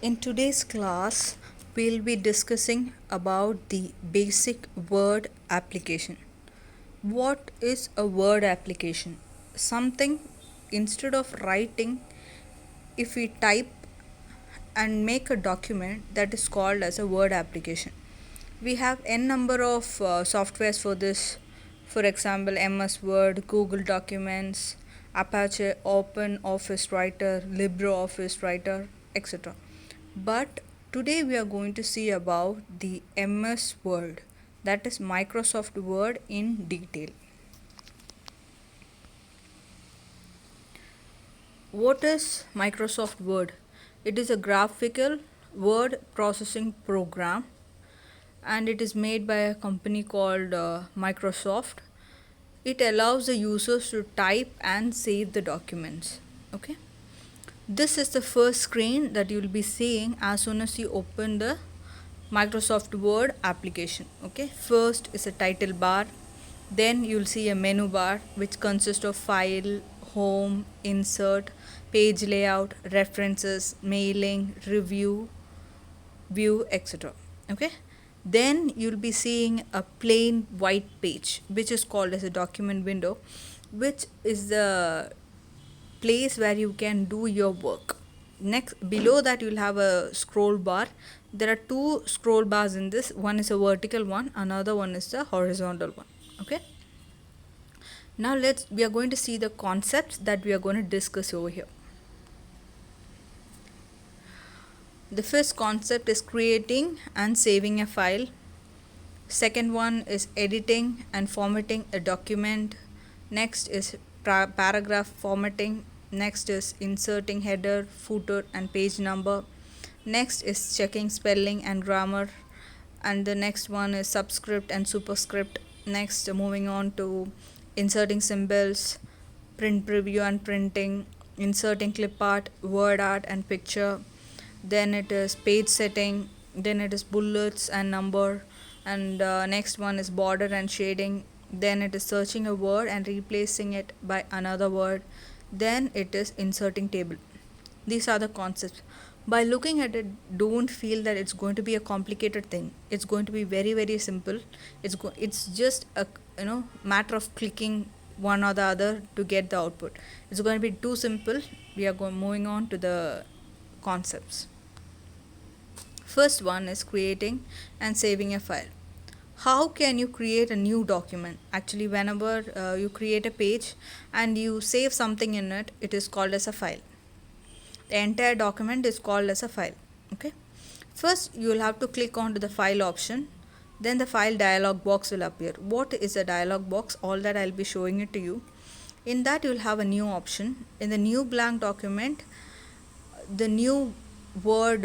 In today's class, we'll be discussing about the basic word application. What is a word application? Something instead of writing, if we type and make a document that is called as a word application. We have n number of softwares for this. For example, MS Word, Google Documents, Apache Open Office Writer, LibreOffice Writer, etc. But today we are going to see about the MS Word, that is Microsoft Word in detail. What is Microsoft Word? It is a graphical word processing program and it is made by a company called Microsoft. It allows the users to type and save the documents. Okay. This is the first screen that you will be seeing as soon as you open the Microsoft Word application. Okay. First is a title bar. Then you'll see a menu bar which consists of file, home, insert, page layout, references, mailing, review, view, etc. Okay. Then you'll be seeing a plain white page which is called as a document window, which is the place where you can do your work. Next, below that you'll have a scroll bar. There are two scroll bars in this. One is a vertical one, another one is the horizontal one. Okay. Now we are going to see the concepts that we are going to discuss over here. The first concept is creating and saving a file. Second one is editing and formatting a document. Next is paragraph formatting. Next is inserting header, footer and page number. Next is checking spelling and grammar. And the next one is subscript and superscript. Next, moving on to inserting symbols, print preview and printing, inserting clip art, word art and picture. Then it is page setting. Then it is bullets and number. And next one is border and shading. Then it is searching a word and replacing it by another word. Then it is inserting table. These are the concepts. By looking at it, don't feel that it's going to be a complicated thing. It's going to be very simple. It's just a matter of clicking one or the other to get the output. It's going to be too simple. We are moving on to the concepts. First one is creating and saving a file. How can you create a new document? Actually, whenever you create a page and you save something in it, it is called as a file. The entire document is called as a file. Okay. First, you will have to click on to the file option. Then the file dialog box will appear. What is a dialog box? All that I'll be showing it to you. In that, you will have a new option. In the new blank document, the new word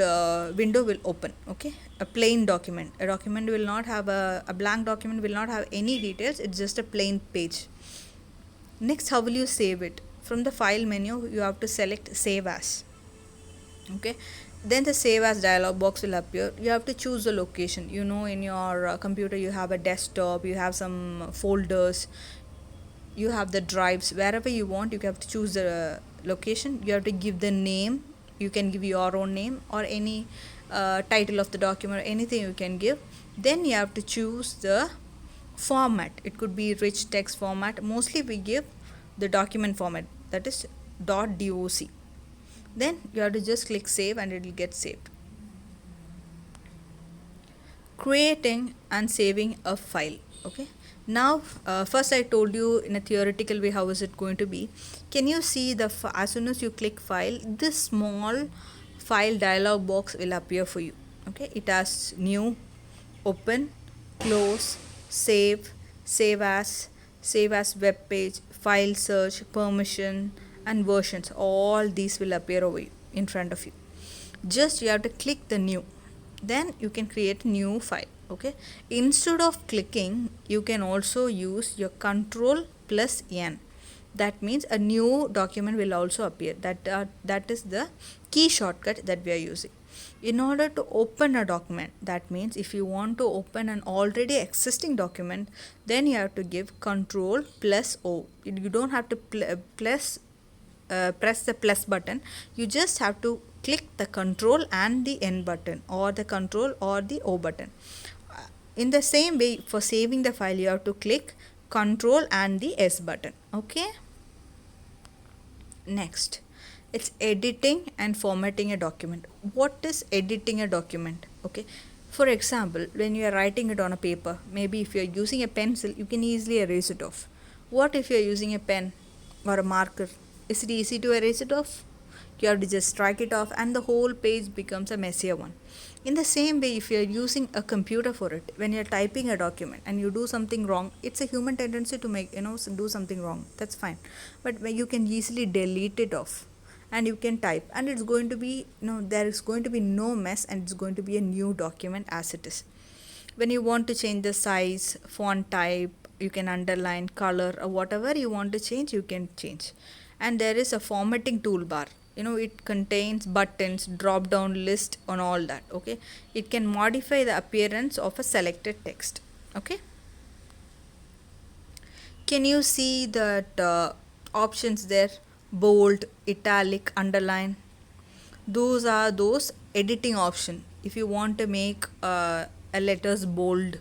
window will open. Okay, a plain document. A document will not have a blank document will not have any details. It's just a plain page. Next, how will you save it? From the file menu, you have to select save as. Okay, then the save as dialog box will appear. You have to choose the location. In your computer you have a desktop, you have some folders, you have the drives. Wherever you want, you have to choose the location. You have to give the name. You can give your own name or any title of the document or anything you can give. Then you have to choose the format. It could be rich text format. Mostly we give the document format, that is doc. Then you have to just click save and it will get saved. Creating and saving a file. Okay, now first I told you in a theoretical way how is it going to be. Can you see as soon as you click file, this small file dialog box will appear for you. Okay, it has new, open, close, save, save as web page, file search, permission and versions. All these will appear over you in front of you. Just you have to click the new, then you can create a new file. Okay, instead of clicking, you can also use your control plus n. That means a new document will also appear. That is the key shortcut that we are using. In order to open a document, that means if you want to open an already existing document, then you have to give control plus o. You don't have to press the plus button, you just have to click the control and the N button, or the control or the O button. In the same way, for saving the file, you have to click control and the S button. Okay. Next, it's editing and formatting a document. What is editing a document? Okay, for example, when you are writing it on a paper, maybe if you are using a pencil, you can easily erase it off. What if you are using a pen or a marker? Is it easy to erase it off? You have to just strike it off and the whole page becomes a messier one. In the same way, if you are using a computer for it, when you are typing a document and you do something wrong, it's a human tendency to make, do something wrong. That's fine. But you can easily delete it off and you can type, and it's going to be, there is going to be no mess, and it's going to be a new document as it is. When you want to change the size, font type, you can underline, color, or whatever you want to change, you can change. And there is a formatting toolbar. It contains buttons, drop down list, on all that. Okay, it can modify the appearance of a selected text. Okay, can you see that options there? Bold, italic, underline. Those are those editing option. If you want to make a letters bold,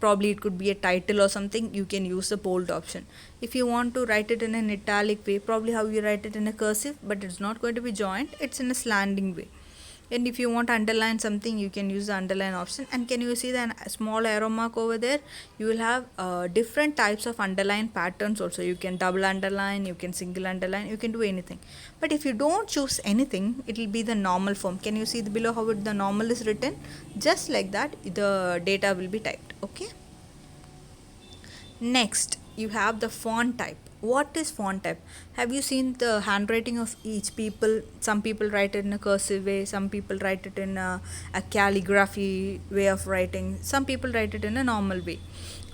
probably it could be a title or something, you can use the bold option. If you want to write it in an italic way, probably how you write it in a cursive, but it's not going to be joined, it's in a slanting way. And if you want to underline something, you can use the underline option. And can you see the small arrow mark over there? You will have different types of underline patterns also. You can double underline, you can single underline, you can do anything. But if you don't choose anything, it will be the normal form. Can you see below how the normal is written? Just like that, the data will be typed. Okay. Next, you have the font type. What is font type? Have you seen the handwriting of each people? Some people write it in a cursive way, some people write it in a calligraphy way of writing, some people write it in a normal way.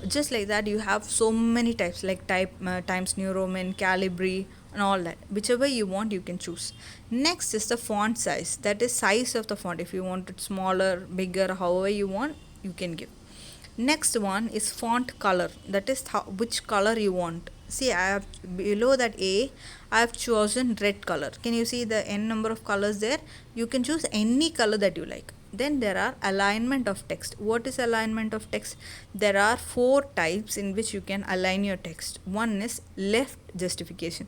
Just like that, you have so many types, like Times New Roman, Calibri, and all that. Whichever you want, you can choose. Next is the font size. That is size of the font. If you want it smaller, bigger, however you want, you can give. Next one is font color. That is which color you want. See, I have below that A, I have chosen red color. Can you see the n number of colors there? You can choose any color that you like. Then there are alignment of text. What is alignment of text? There are 4 types in which you can align your text. One is left justification.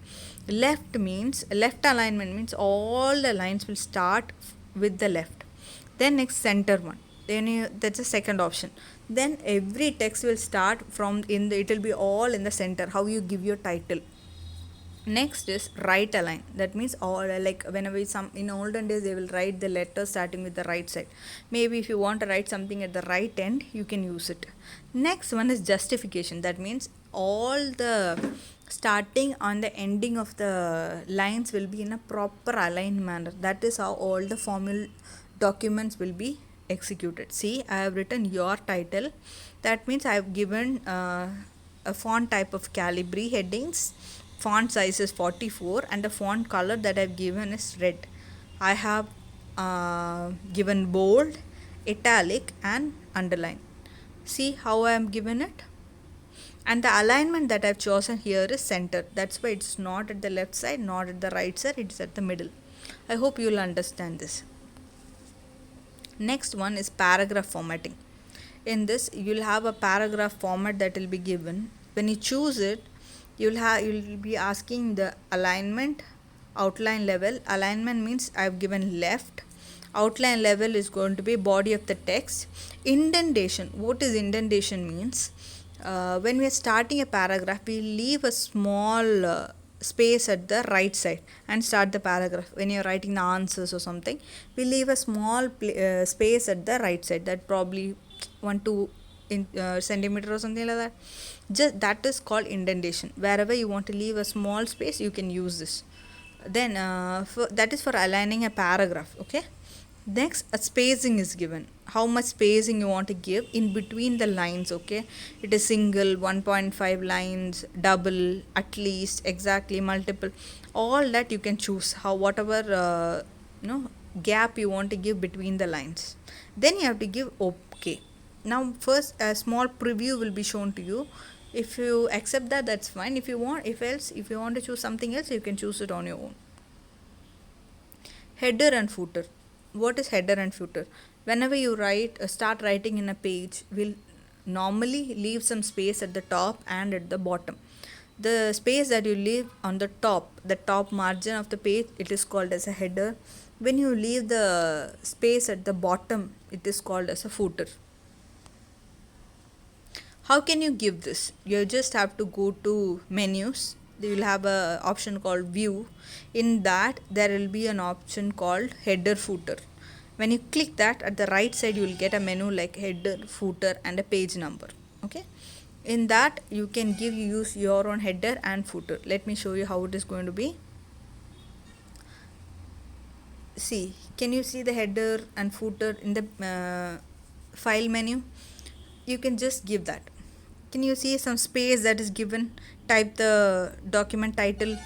Left alignment means all the lines will start with the left. Then next, center one. That's the second option. Then every text will start from it will be all in the center, how you give your title. Next is right align. That means all, like whenever in olden days they will write the letter starting with the right side. Maybe if you want to write something at the right end, you can use it. Next one is justification. That means all the starting on the ending of the lines will be in a proper aligned manner. That is how all the formal documents will be executed. See, I have written your title. That means I have given a font type of Calibri headings. Font size is 44 and the font color that I have given is red. I have given bold, italic, and underline. See how I am given it? And the alignment that I have chosen here is center. That's why it's not at the left side, not at the right side, it's at the middle. I hope you will understand this. Next one is paragraph formatting. In this, you'll have a paragraph format that will be given. When you choose it, you'll be asking the alignment, outline level. Alignment means I've given left. Outline level is going to be body of the text. Indentation. What is indentation means? When we are starting a paragraph, we leave a small space at the right side and start the paragraph. When you're writing the answers or something, we leave a small space at the right side, that probably 1-2 centimeter or something like that. Just that is called indentation. Wherever you want to leave a small space, you can use this. Then that is for aligning a paragraph. Okay. Next, a spacing is given. How much spacing you want to give in between the lines. Okay, it is single, 1.5 lines, double, at least, exactly, multiple. All that you can choose. Whatever gap you want to give between the lines. Then you have to give OK. Now first a small preview will be shown to you. If you accept that, that's fine. If you want to choose something else, you can choose it on your own. Header and footer. What is header and footer? Whenever you start writing in a page, we'll normally leave some space at the top and at the bottom. The space that you leave on the top margin of the page, it is called as a header. When you leave the space at the bottom, it is called as a footer. How can you give this? You just have to go to menus. You will have a option called view. In that there will be an option called header footer. When you click that, at the right side you will get a menu like header, footer and a page number. Okay, in that you can use your own header and footer. Let me show you how it is going to be. See, can you see the header and footer in the file menu? You can just give that. Can you see some space that is given? Type the document title,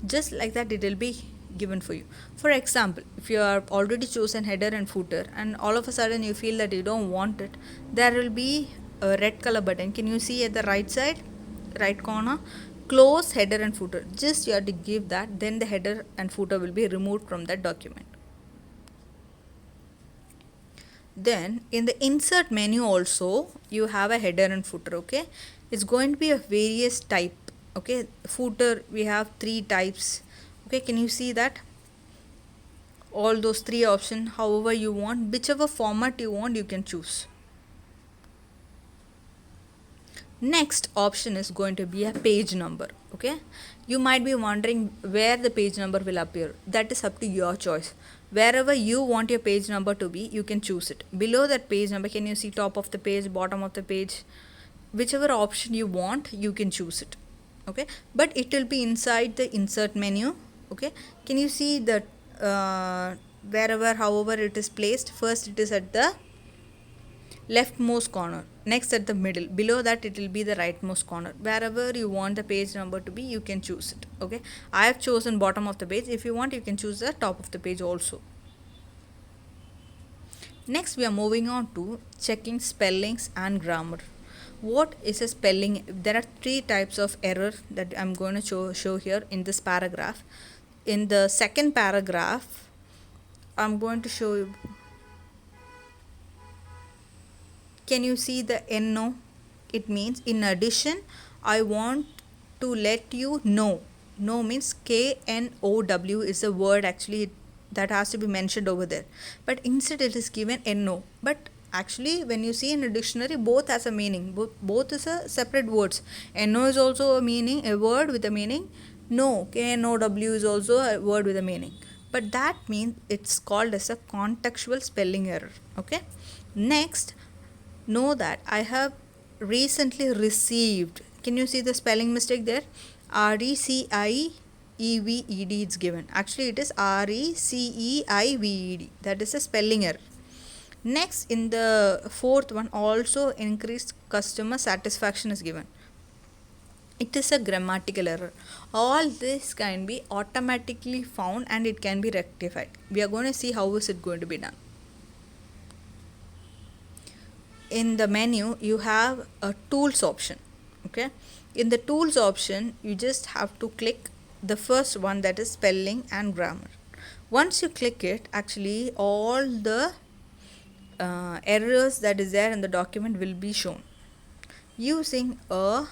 just like that it will be given for you. For example, if you are already chosen header and footer and all of a sudden you feel that you don't want it, there will be a red color button. Can you see at the right side, right corner, close header and footer? Just you have to give that, then the header and footer will be removed from that document. Then in the insert menu also you have a header and footer. Okay, it's going to be of various type. Okay, footer we have 3 types. Okay, can you see that? All those 3 options, however you want, whichever format you want, you can choose. Next option is going to be a page number. Okay, you might be wondering where the page number will appear. That is up to your choice. Wherever you want your page number to be, you can choose it. Below that page number, can you see top of the page, bottom of the page? Whichever option you want, you can choose it. Okay, but it will be inside the insert menu. Okay, can you see that wherever, however it is placed? First it is at the leftmost corner, next at the middle, below that it will be the rightmost corner. Wherever you want the page number to be, you can choose it. Okay, I have chosen bottom of the page. If you want, you can choose the top of the page also. Next we are moving on to checking spellings and grammar. What is a spelling? There are 3 types of error that I'm going to show here in this paragraph. In the second paragraph, I'm going to show you. Can you see the NO? It means in addition, I want to let you know. No means KNOW is a word actually that has to be mentioned over there. But instead it is given NO. But actually when you see in a dictionary, both has a meaning. Both is a separate words. NO is also a meaning, a word with a meaning. No, KNOW is also a word with a meaning. But that means it's called as a contextual spelling error. Okay. Next, know that I have recently received. Can you see the spelling mistake there? RECIEVED it's given. Actually it is RECEIVED. That is a spelling error. Next, in the fourth one, also increased customer satisfaction is given. It is a grammatical error. All this can be automatically found and it can be rectified. We are going to see how is it going to be done. In the menu you have a tools option. Okay, in the tools option you just have to click the first one, that is spelling and grammar. Once you click it, actually all the errors that is there in the document will be shown using a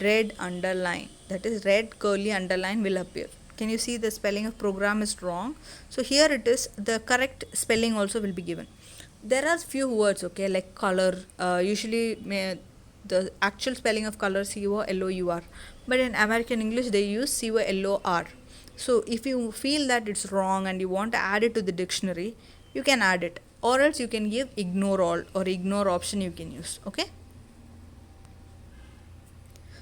red underline, that is red curly underline will appear. Can you see the spelling of program is wrong? So here it is, the correct spelling also will be given. There are few words, okay, like color. Usually the actual spelling of color COLOUR, but in American English they use COLOR. So if you feel that it's wrong and you want to add it to the dictionary, you can add it, or else you can give ignore all or ignore option you can use. Okay.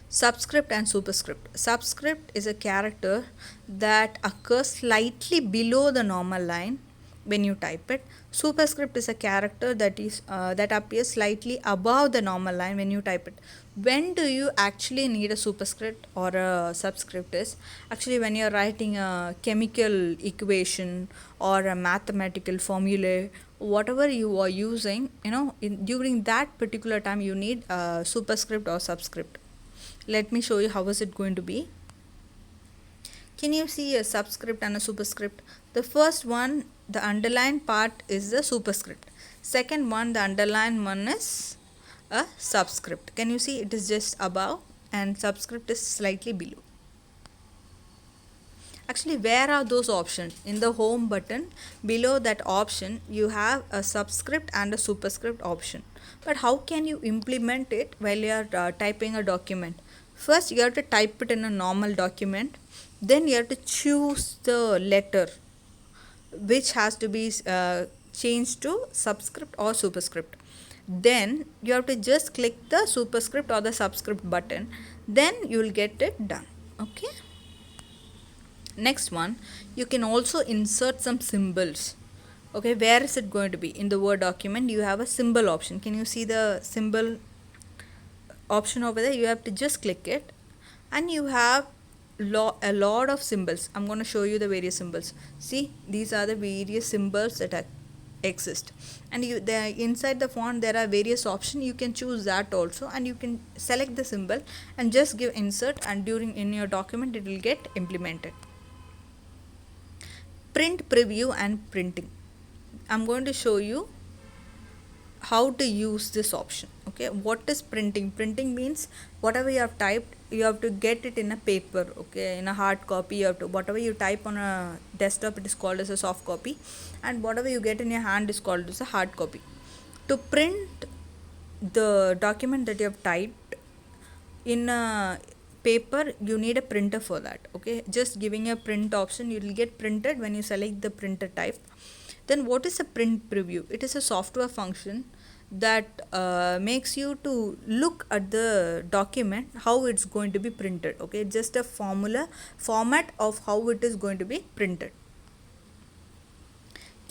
Subscript and superscript. Subscript is a character that occurs slightly below the normal line when you type it. Superscript is a character that appears slightly above the normal line when you type it. When do you actually need a superscript or a subscript is actually when you're writing a chemical equation or a mathematical formula, whatever you are using, during that particular time you need a superscript or subscript. Let me show you how is it going to be. Can you see a subscript and a superscript? The first one, the underlined part is the superscript. Second one, the underlined one is a subscript. Can you see it is just above and subscript is slightly below? Actually, where are those options? In the home button, below that option, you have a subscript and a superscript option. But how can you implement it while you are typing a document? First, you have to type it in a normal document. Then you have to choose the letter which has to be changed to subscript or superscript. Then you have to just click the superscript or the subscript button. Then you will get it done. Okay. Next one, you can also insert some symbols. Okay, where is it going to be? In the Word document, you have a symbol option. Can you see the symbol option over there? You have to just click it, and you have a lot of symbols. I'm going to show you the various symbols. See, these are the various symbols that exist, and inside the font there are various options. You can choose that also, and you can select the symbol and just give insert, and in your document it will get implemented. Print preview and printing. I'm going to show you how to use this option. Okay, what is printing? Printing means whatever you have typed, you have to get it in a paper. Okay, in a hard copy, you have to, whatever you type on a desktop, it is called as a soft copy, and whatever you get in your hand is called as a hard copy. To print the document that you have typed in a paper, you need a printer for that. Okay, just giving a print option, you will get printed when you select the printer type. Then what is a print preview? It is a software function that makes you to look at the document how it's going to be printed. Okay, just a format of how it is going to be printed.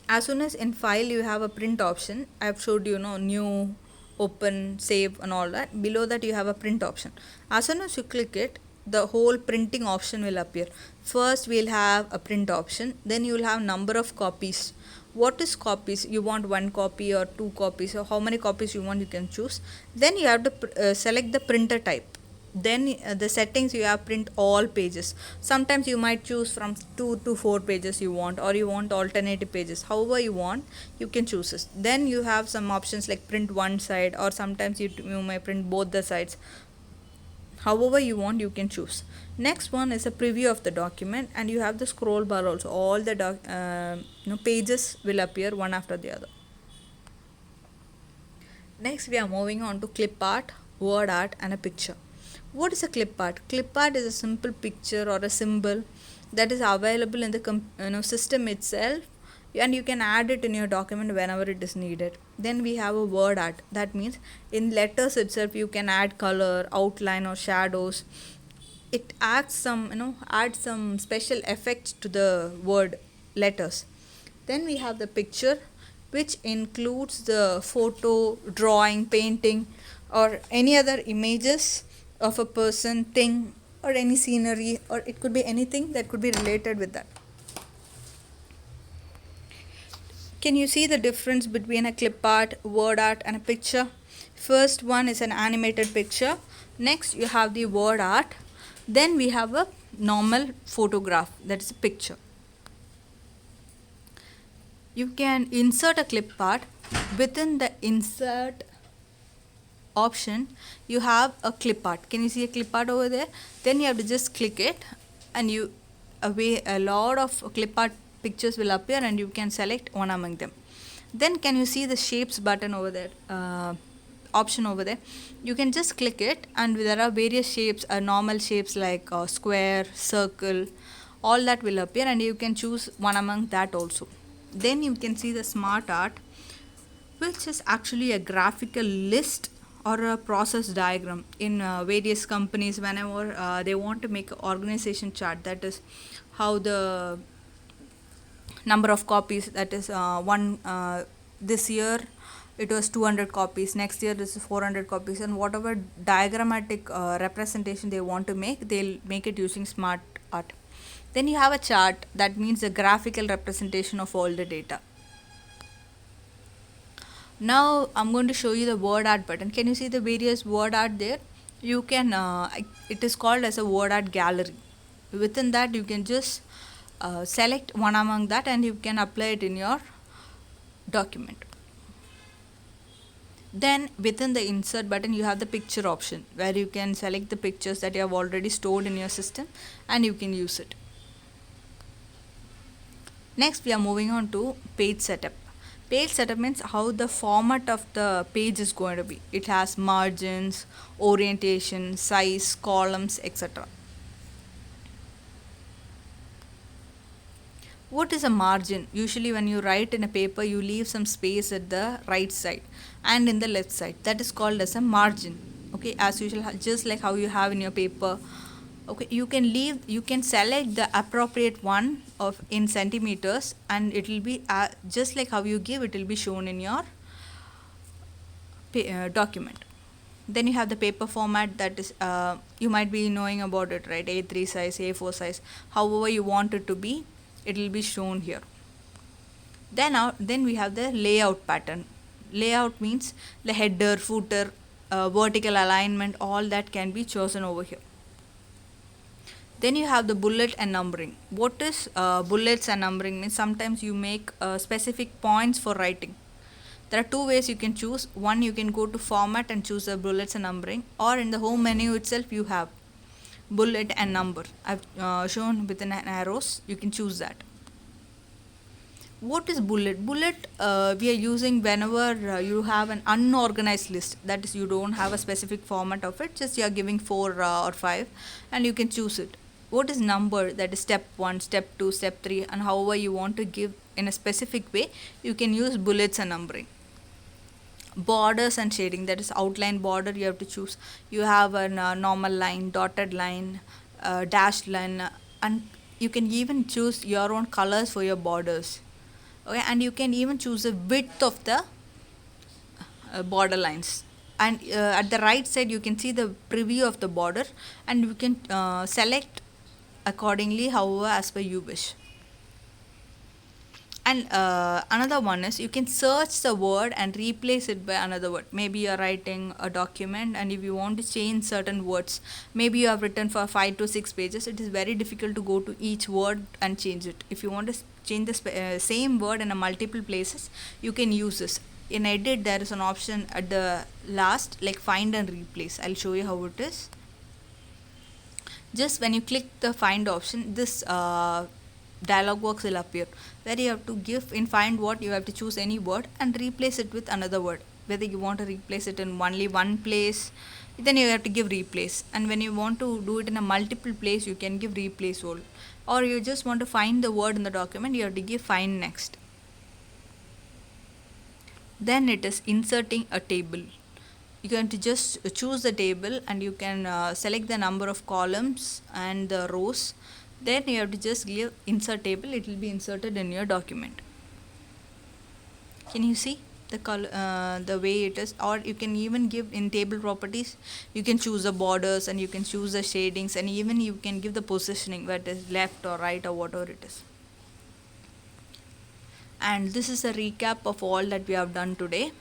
As soon as in file you have a print option, I have showed you, new, open, save and all that. Below that you have a print option. As soon as you click it, the whole printing option will appear. First we'll have a print option, then you will have number of copies. What is copies? You want 1 copy or 2 copies, or how many copies you want, you can choose. Then you have to select the printer type. Then the settings, you have print all pages. Sometimes you might choose from 2 to 4 pages you want, or you want alternative pages. However you want, you can choose this. Then you have some options like print one side, or sometimes you may print both the sides. However you want, you can choose. Next one is a preview of the document, and you have the scroll bar also. All the pages will appear one after the other. Next we are moving on to clip art, word art and a picture. What is a clip art? Clip art is a simple picture or a symbol that is available in the system itself, and you can add it in your document whenever it is needed. Then we have a word art. That means in letters itself you can add color, outline or shadows. It adds some special effects to the word letters. Then we have the picture, which includes the photo, drawing, painting or any other images of a person, thing or any scenery, or it could be anything that could be related with that. Can you see the difference between a clip art, word art and a picture? First one is an animated picture. Next you have the word art. Then we have a normal photograph, that is a picture. You can insert a clip art. Within the insert option, you have a clip art. Can you see a clip art over there? Then you have to just click it, and a lot of clip art pictures will appear, and you can select one among them. Then can you see the shapes button over there, option over there? You can just click it, and there are various shapes, normal shapes like square, circle, all that will appear, and you can choose one among that also. Then you can see the smart art, which is actually a graphical list or a process diagram. In various companies, whenever they want to make an organization chart, that is how the number of copies, that is this year it was 200 copies, next year this is 400 copies, and whatever diagrammatic representation they want to make, they'll make it using smart art. Then you have a chart, that means a graphical representation of all the data. Now I'm going to show you the word art button. Can you see the various word art there? You can it is called as a word art gallery. within that you can just select one among that and you can apply it in your document. Then within the insert button you have the picture option where you can select the pictures that you have already stored in your system and you can use it. Next we are moving on to page setup. Page setup means how the format of the page is going to be. It has margins, orientation, size, columns, etc. What is a margin? Usually when you write in a paper you leave some space at the right side and in the left side. That is called as a margin. Okay, as usual, just like how you have in your paper. Okay, you can select the appropriate one of in centimeters and it will be just like how you give, it will be shown in your document. Then you have the paper format, that is you might be knowing about it, right? A3 size, A4 size, however you want it to be, it will be shown here. Then we have the layout pattern. Layout means the header, footer, vertical alignment, all that can be chosen over here. Then you have the bullet and numbering. What is bullets and numbering means? Sometimes you make specific points for writing. There are two ways you can choose. One, you can go to format and choose the bullets and numbering, or in the home menu itself you have bullet and number. I've shown within arrows, you can choose that. What is bullet? Bullet we are using whenever you have an unorganized list, that is you don't have a specific format of it, just you are giving 4 or 5 and you can choose it. What is number? That is step 1, step 2, step 3, and however you want to give in a specific way, you can use bullets and numbering. Borders and shading, that is outline border, you have to choose. You have a normal line, dotted line, dashed line, and you can even choose your own colors for your borders. Okay, and you can even choose the width of the border lines. And at the right side you can see the preview of the border and you can select accordingly, however as per you wish. And another one is you can search the word and replace it by another word. Maybe you are writing a document and if you want to change certain words, maybe you have written for 5 to 6 pages, it is very difficult to go to each word and change it. If you want to change the same word in a multiple places, you can use this. In edit there is an option at the last like find and replace. I'll show you how it is. Just when you click the find option, this dialog box will appear where you have to give in find what, you have to choose any word and replace it with another word. Whether you want to replace it in only one place, then you have to give replace, and when you want to do it in a multiple place, you can give replace all, or you just want to find the word in the document, you have to give find next. Then it is inserting a table. You can to just choose the table and you can select the number of columns and the rows. Then you have to just give insert table, it will be inserted in your document. Can you see the way it is? Or you can even give in table properties, you can choose the borders and you can choose the shadings, and even you can give the positioning, whether it is left or right or whatever it is. And this is a recap of all that we have done today.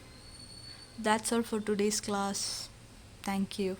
That's all for today's class. Thank you.